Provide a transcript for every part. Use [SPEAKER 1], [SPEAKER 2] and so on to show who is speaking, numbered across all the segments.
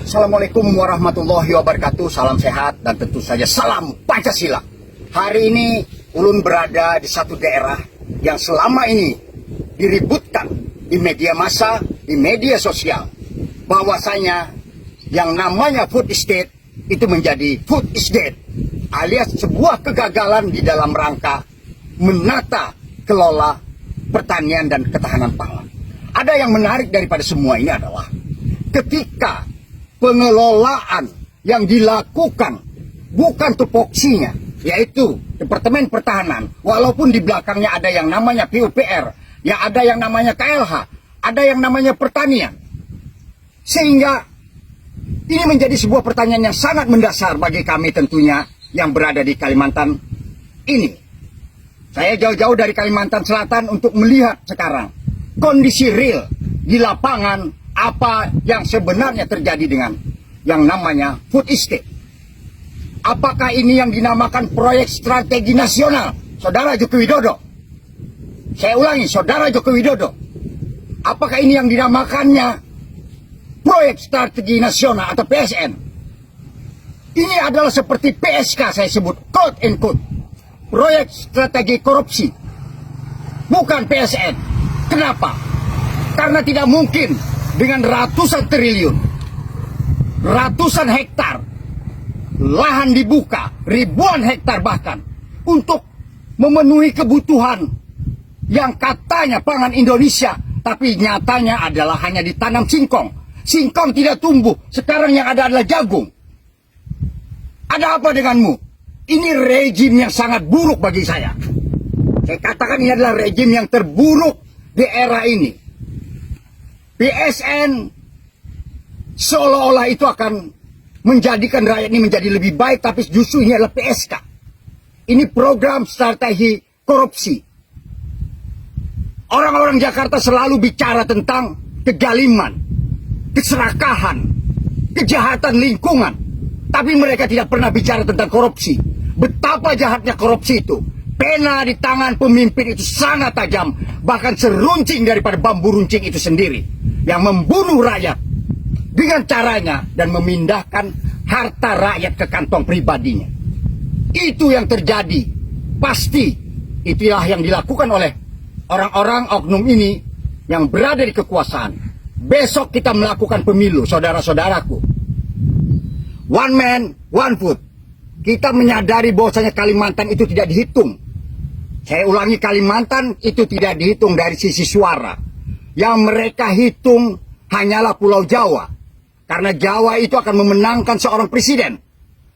[SPEAKER 1] Assalamualaikum warahmatullahi wabarakatuh. Salam sehat dan tentu saja salam Pancasila. Hari ini ulun berada di satu daerah yang selama ini diributkan di media massa, di media sosial, bahwasanya yang namanya food estate itu menjadi food estate, alias sebuah kegagalan di dalam rangka menata kelola pertanian dan ketahanan pangan. Ada yang menarik daripada semua ini adalah ketika pengelolaan yang dilakukan bukan tupoksinya, yaitu Departemen Pertahanan, walaupun di belakangnya ada yang namanya PUPR, ya ada yang namanya KLH, ada yang namanya pertanian. Sehingga ini menjadi sebuah pertanyaan yang sangat mendasar bagi kami tentunya yang berada di Kalimantan ini. Saya jauh-jauh dari Kalimantan Selatan untuk melihat sekarang kondisi real di lapangan apa yang sebenarnya terjadi dengan yang namanya food estate. Apakah ini yang dinamakan proyek strategi nasional, Saudara Joko Widodo? Saya ulangi, Saudara Joko Widodo. Apakah ini yang dinamakannya proyek strategi nasional atau PSN? Ini adalah seperti PSK saya sebut, quote and quote, proyek strategi korupsi, bukan PSN. Kenapa? Karena tidak mungkin dengan ratusan triliun, ratusan hektar lahan dibuka, ribuan hektar bahkan, untuk memenuhi kebutuhan yang katanya pangan Indonesia, tapi nyatanya adalah hanya ditanam singkong. Singkong tidak tumbuh, sekarang yang ada adalah jagung. Ada apa denganmu? Ini rejim yang sangat buruk bagi saya. Saya katakan ini adalah rejim yang terburuk di era ini. PSN seolah-olah itu akan menjadikan rakyat ini menjadi lebih baik, tapi justru ini adalah PSK. Ini program strategi korupsi. Orang-orang Jakarta selalu bicara tentang kegaliman, keserakahan, kejahatan lingkungan, tapi mereka tidak pernah bicara tentang korupsi. Betapa jahatnya korupsi itu. Pena di tangan pemimpin itu sangat tajam, bahkan seruncing daripada bambu runcing itu sendiri, yang membunuh rakyat dengan caranya dan memindahkan harta rakyat ke kantong pribadinya. Itu yang terjadi. Pasti itulah yang dilakukan oleh orang-orang oknum ini yang berada di kekuasaan. Besok kita melakukan pemilu, saudara-saudaraku. One man, one vote. Kita menyadari bahwasanya Kalimantan itu tidak dihitung. Saya ulangi, Kalimantan itu tidak dihitung dari sisi suara. Yang mereka hitung hanyalah Pulau Jawa. Karena Jawa itu akan memenangkan seorang presiden.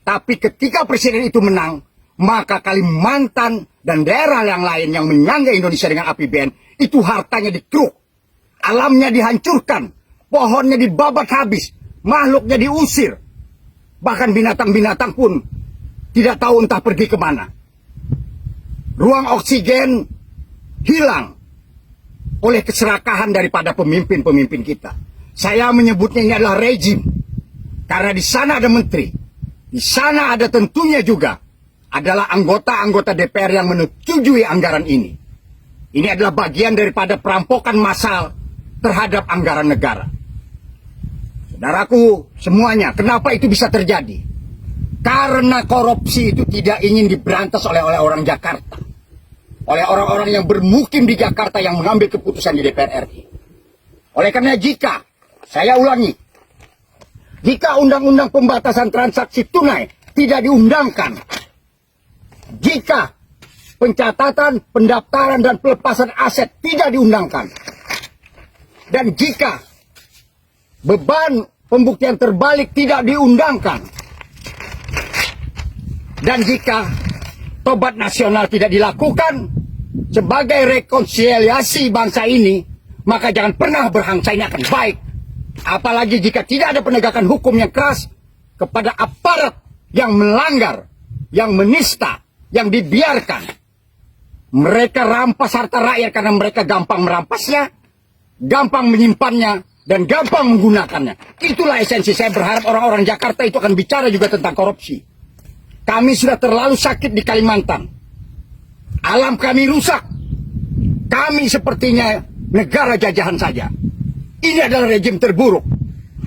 [SPEAKER 1] Tapi ketika presiden itu menang, maka Kalimantan dan daerah yang lain yang menyangga Indonesia dengan APBN, itu hartanya dikeruk. Alamnya dihancurkan. Pohonnya dibabat habis. Makhluknya diusir. Bahkan binatang-binatang pun tidak tahu entah pergi kemana. Ruang oksigen hilang oleh keserakahan daripada pemimpin-pemimpin kita. Saya menyebutnya ini adalah rejim. Karena di sana ada menteri. Di sana ada tentunya juga adalah anggota-anggota DPR yang menyetujui anggaran ini. Ini adalah bagian daripada perampokan massal terhadap anggaran negara. Saudaraku semuanya, kenapa itu bisa terjadi? Karena korupsi itu tidak ingin diberantas oleh orang Jakarta. Oleh orang-orang yang bermukim di Jakarta yang mengambil keputusan di DPR RI. Oleh karena saya ulangi, jika undang-undang pembatasan transaksi tunai tidak diundangkan, jika pencatatan, pendaftaran, dan pelepasan aset tidak diundangkan, dan jika beban pembuktian terbalik tidak diundangkan, dan jika tobat nasional tidak dilakukan sebagai rekonsiliasi bangsa ini, maka jangan pernah berhangsa ini akan baik. Apalagi jika tidak ada penegakan hukum yang keras kepada aparat yang melanggar, yang menista, yang dibiarkan. Mereka rampas harta rakyat karena mereka gampang merampasnya, gampang menyimpannya, dan gampang menggunakannya. Itulah esensi. Saya berharap orang-orang Jakarta itu akan bicara juga tentang korupsi. Kami sudah terlalu sakit di Kalimantan. Alam kami rusak. Kami sepertinya negara jajahan saja. Ini adalah rejim terburuk.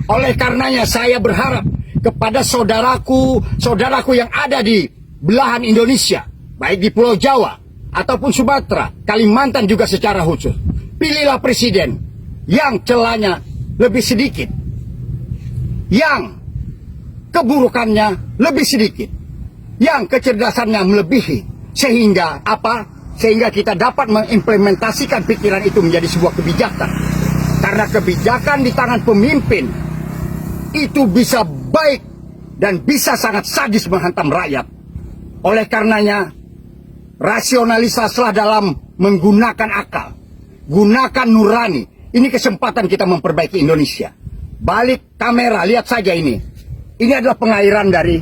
[SPEAKER 1] Oleh karenanya saya berharap kepada saudaraku yang ada di belahan Indonesia, baik di Pulau Jawa ataupun Sumatera, Kalimantan juga secara khusus. Pilihlah presiden yang celahnya lebih sedikit, yang keburukannya lebih sedikit, yang kecerdasannya melebihi, sehingga apa? Sehingga kita dapat mengimplementasikan pikiran itu menjadi sebuah kebijakan. Karena kebijakan di tangan pemimpin itu bisa baik dan bisa sangat sadis menghantam rakyat. Oleh karenanya, rasionalisasilah dalam menggunakan akal, gunakan nurani. Ini kesempatan kita memperbaiki Indonesia. Balik kamera, lihat saja ini. Ini adalah pengairan dari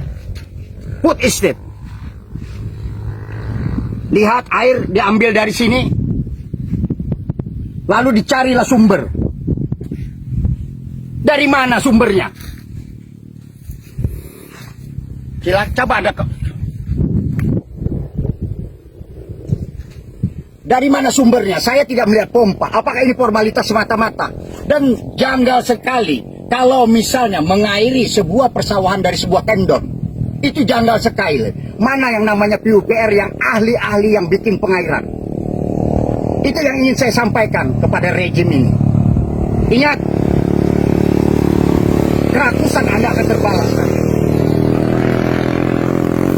[SPEAKER 1] food estate. Lihat, air diambil dari sini, lalu dicarilah sumber. Dari mana sumbernya? Coba ada dari mana sumbernya? Saya tidak melihat pompa. Apakah ini formalitas semata-mata? Dan janggal sekali kalau misalnya mengairi sebuah persawahan dari sebuah tendon. Itu janggal sekali. Mana yang namanya PUPR yang ahli-ahli yang bikin pengairan? Itu yang ingin saya sampaikan kepada rejim ini. Ingat, kerakusan Anda akan terbalaskan.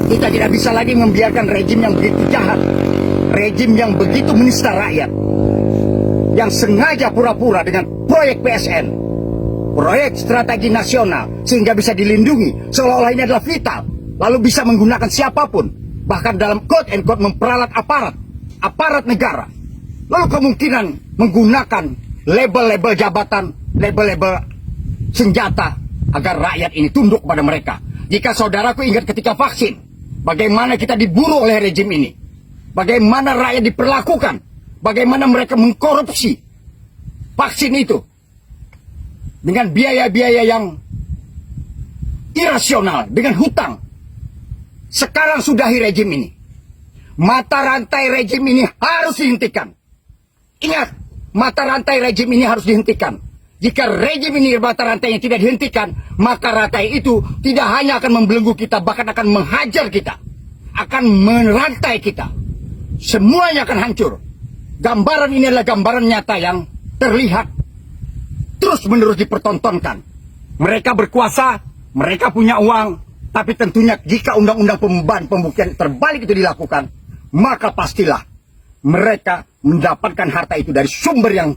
[SPEAKER 1] Kita tidak bisa lagi membiarkan rejim yang begitu jahat, rejim yang begitu menista rakyat, yang sengaja pura-pura dengan proyek PSN, proyek strategi nasional, sehingga bisa dilindungi, seolah-olah ini adalah vital, lalu bisa menggunakan siapapun, bahkan dalam quote and quote memperalat aparat negara, lalu kemungkinan menggunakan label-label jabatan, label-label senjata, agar rakyat ini tunduk kepada mereka. Jika saudaraku ingat ketika vaksin, bagaimana kita diburu oleh rejim ini, bagaimana rakyat diperlakukan, bagaimana mereka mengkorupsi vaksin itu dengan biaya-biaya yang irasional, dengan hutang. Sekarang sudahi rejim ini. Mata rantai rejim ini harus dihentikan. Ingat, mata rantai rejim ini harus dihentikan. Jika rejim ini mata rantainya tidak dihentikan, maka rantai itu tidak hanya akan membelenggu kita, bahkan akan menghajar kita, akan merantai kita. Semuanya akan hancur. Gambaran ini adalah gambaran nyata yang terlihat terus-menerus dipertontonkan. Mereka berkuasa, mereka punya uang, tapi tentunya jika undang-undang pembuktian terbalik itu dilakukan, maka pastilah mereka mendapatkan harta itu dari sumber yang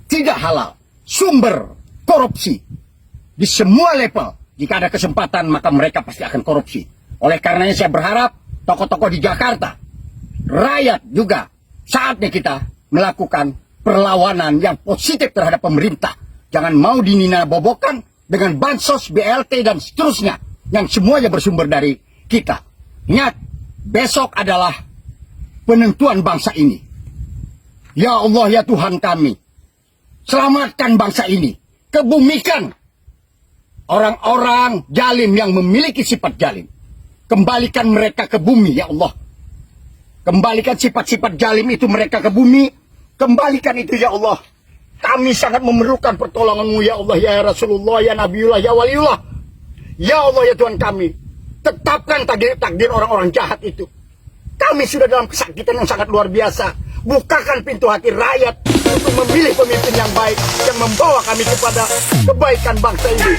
[SPEAKER 1] tidak halal, sumber korupsi. Di semua level, jika ada kesempatan, maka mereka pasti akan korupsi. Oleh karenanya saya berharap tokoh-tokoh di Jakarta, rakyat juga, saatnya kita melakukan perlawanan yang positif terhadap pemerintah. Jangan mau dininabobokan dengan bansos, BLT, dan seterusnya, yang semuanya bersumber dari kita. Ingat, besok adalah penentuan bangsa ini. Ya Allah, ya Tuhan kami, selamatkan bangsa ini. Kebumikan orang-orang jalim yang memiliki sifat jalim. Kembalikan mereka ke bumi, ya Allah. Kembalikan sifat-sifat jalim itu mereka ke bumi. Kembalikan itu, ya Allah. Kami sangat memerlukan pertolongan-Mu, ya Allah, ya Rasulullah, ya Nabiullah, ya Waliullah. Ya Allah, ya Tuhan kami. Tetapkan takdir orang-orang jahat itu. Kami sudah dalam kesakitan yang sangat luar biasa. Bukakan pintu hati rakyat untuk memilih pemimpin yang baik, yang membawa kami kepada kebaikan bangsa ini.